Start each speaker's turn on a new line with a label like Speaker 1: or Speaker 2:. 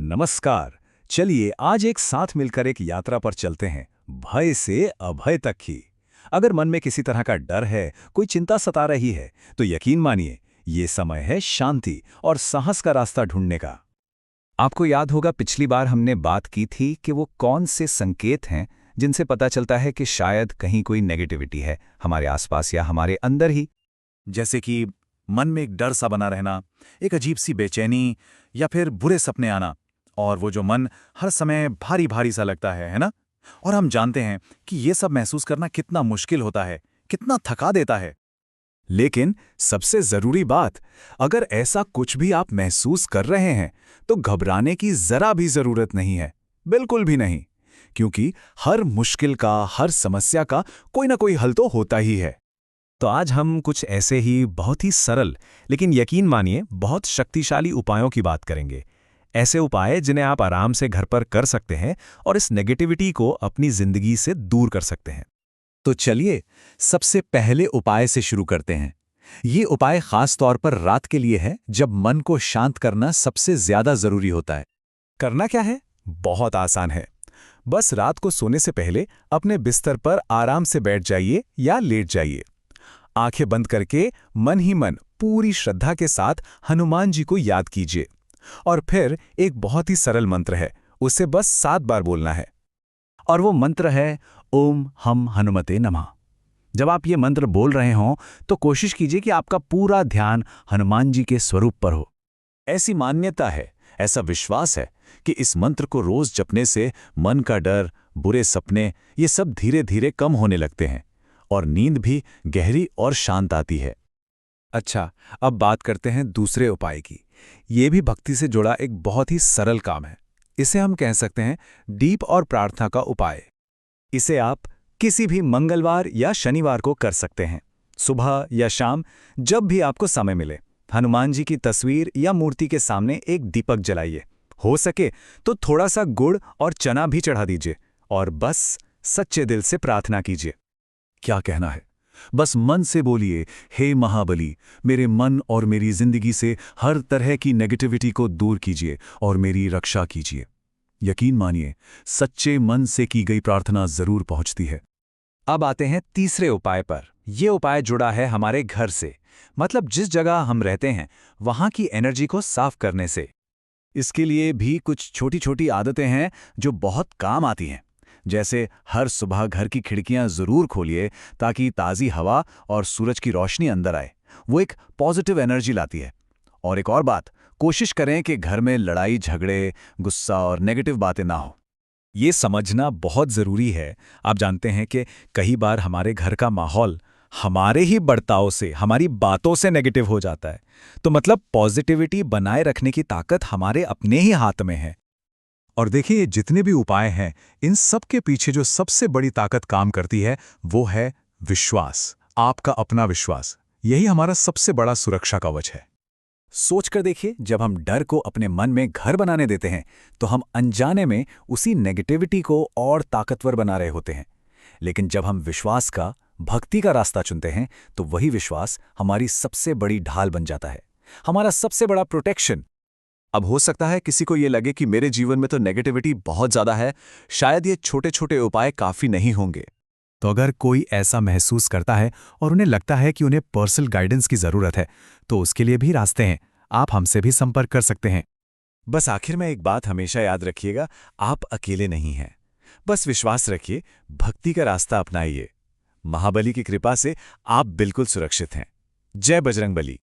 Speaker 1: नमस्कार। चलिए आज एक साथ मिलकर एक यात्रा पर चलते हैं, भय से अभय तक की। अगर मन में किसी तरह का डर है, कोई चिंता सता रही है, तो यकीन मानिए ये समय है शांति और साहस का रास्ता ढूंढने का। आपको याद होगा पिछली बार हमने बात की थी कि वो कौन से संकेत हैं जिनसे पता चलता है कि शायद कहीं कोई नेगेटिविटी है हमारे आसपास या हमारे अंदर ही।
Speaker 2: जैसे कि मन में एक डर सा बना रहना, एक अजीब सी बेचैनी या फिर बुरे सपने आना, और वो जो मन हर समय भारी भारी सा लगता है ना? और हम जानते हैं कि ये सब महसूस करना कितना मुश्किल होता है, कितना थका देता है।
Speaker 1: लेकिन सबसे जरूरी बात, अगर ऐसा कुछ भी आप महसूस कर रहे हैं तो घबराने की जरा भी जरूरत नहीं है, बिल्कुल भी नहीं। क्योंकि हर मुश्किल का, हर समस्या का कोई ना कोई हल तो होता ही है। तो आज हम कुछ ऐसे ही बहुत ही सरल लेकिन यकीन मानिए बहुत शक्तिशाली उपायों की बात करेंगे। ऐसे उपाय जिन्हें आप आराम से घर पर कर सकते हैं और इस नेगेटिविटी को अपनी जिंदगी से दूर कर सकते हैं।
Speaker 2: तो चलिए सबसे पहले उपाय से शुरू करते हैं। ये उपाय खास तौर पर रात के लिए है, जब मन को शांत करना सबसे ज्यादा जरूरी होता है।
Speaker 1: करना क्या है? बहुत आसान है। बस रात को सोने से पहले अपने बिस्तर पर आराम से बैठ जाइए या लेट जाइए। आंखें बंद करके मन ही मन पूरी श्रद्धा के साथ हनुमान जी को याद कीजिए। और फिर एक बहुत ही सरल मंत्र है, उसे बस 7 बार बोलना है। और वो मंत्र है ओम हम हनुमते नमः। जब आप ये मंत्र बोल रहे हों तो कोशिश कीजिए कि आपका पूरा ध्यान हनुमान जी के स्वरूप पर हो।
Speaker 2: ऐसी मान्यता है, ऐसा विश्वास है कि इस मंत्र को रोज जपने से मन का डर, बुरे सपने, ये सब धीरे धीरे कम होने लगते हैं और नींद भी गहरी और शांत आती है।
Speaker 1: अच्छा, अब बात करते हैं दूसरे उपाय की। ये भी भक्ति से जुड़ा एक बहुत ही सरल काम है। इसे हम कह सकते हैं दीप और प्रार्थना का उपाय। इसे आप किसी भी मंगलवार या शनिवार को कर सकते हैं, सुबह या शाम, जब भी आपको समय मिले। हनुमान जी की तस्वीर या मूर्ति के सामने एक दीपक जलाइए। हो सके तो थोड़ा सा गुड़ और चना भी चढ़ा दीजिए और बस सच्चे दिल से प्रार्थना कीजिए।
Speaker 2: क्या कहना है? बस मन से बोलिए, हे महाबली, मेरे मन और मेरी जिंदगी से हर तरह की नेगेटिविटी को दूर कीजिए और मेरी रक्षा कीजिए। यकीन मानिए, सच्चे मन से की गई प्रार्थना जरूर पहुंचती है।
Speaker 1: अब आते हैं तीसरे उपाय पर। यह उपाय जुड़ा है हमारे घर से, मतलब जिस जगह हम रहते हैं वहां की एनर्जी को साफ करने से। इसके लिए भी कुछ छोटी छोटी आदतें हैं जो बहुत काम आती हैं। जैसे हर सुबह घर की खिड़कियां जरूर खोलिए ताकि ताज़ी हवा और सूरज की रोशनी अंदर आए। वो एक पॉजिटिव एनर्जी लाती है। और एक और बात, कोशिश करें कि घर में लड़ाई झगड़े, गुस्सा और नेगेटिव बातें ना हो। ये समझना बहुत ज़रूरी है। आप जानते हैं कि कई बार हमारे घर का माहौल हमारे ही बर्ताव से, हमारी बातों से नेगेटिव हो जाता है। तो मतलब पॉजिटिविटी बनाए रखने की ताकत हमारे अपने ही हाथ में है। और देखिए, ये जितने भी उपाय हैं, इन सब के पीछे जो सबसे बड़ी ताकत काम करती है वो है विश्वास, आपका अपना विश्वास। यही हमारा सबसे बड़ा सुरक्षा कवच है। सोचकर देखिए, जब हम डर को अपने मन में घर बनाने देते हैं तो हम अनजाने में उसी नेगेटिविटी को और ताकतवर बना रहे होते हैं। लेकिन जब हम विश्वास का, भक्ति का रास्ता चुनते हैं तो वही विश्वास हमारी सबसे बड़ी ढाल बन जाता है, हमारा सबसे बड़ा प्रोटेक्शन। अब हो सकता है किसी को ये लगे कि मेरे जीवन में तो नेगेटिविटी बहुत ज्यादा है, शायद ये छोटे छोटे उपाय काफी नहीं होंगे। तो अगर कोई ऐसा महसूस करता है और उन्हें लगता है कि उन्हें पर्सनल गाइडेंस की जरूरत है, तो उसके लिए भी रास्ते हैं। आप हमसे भी संपर्क कर सकते हैं। बस आखिर में एक बात हमेशा याद रखिएगा, आप अकेले नहीं हैं। बस विश्वास रखिए, भक्ति का रास्ता अपनाइए। महाबली की कृपा से आप बिल्कुल सुरक्षित हैं। जय बजरंगबली।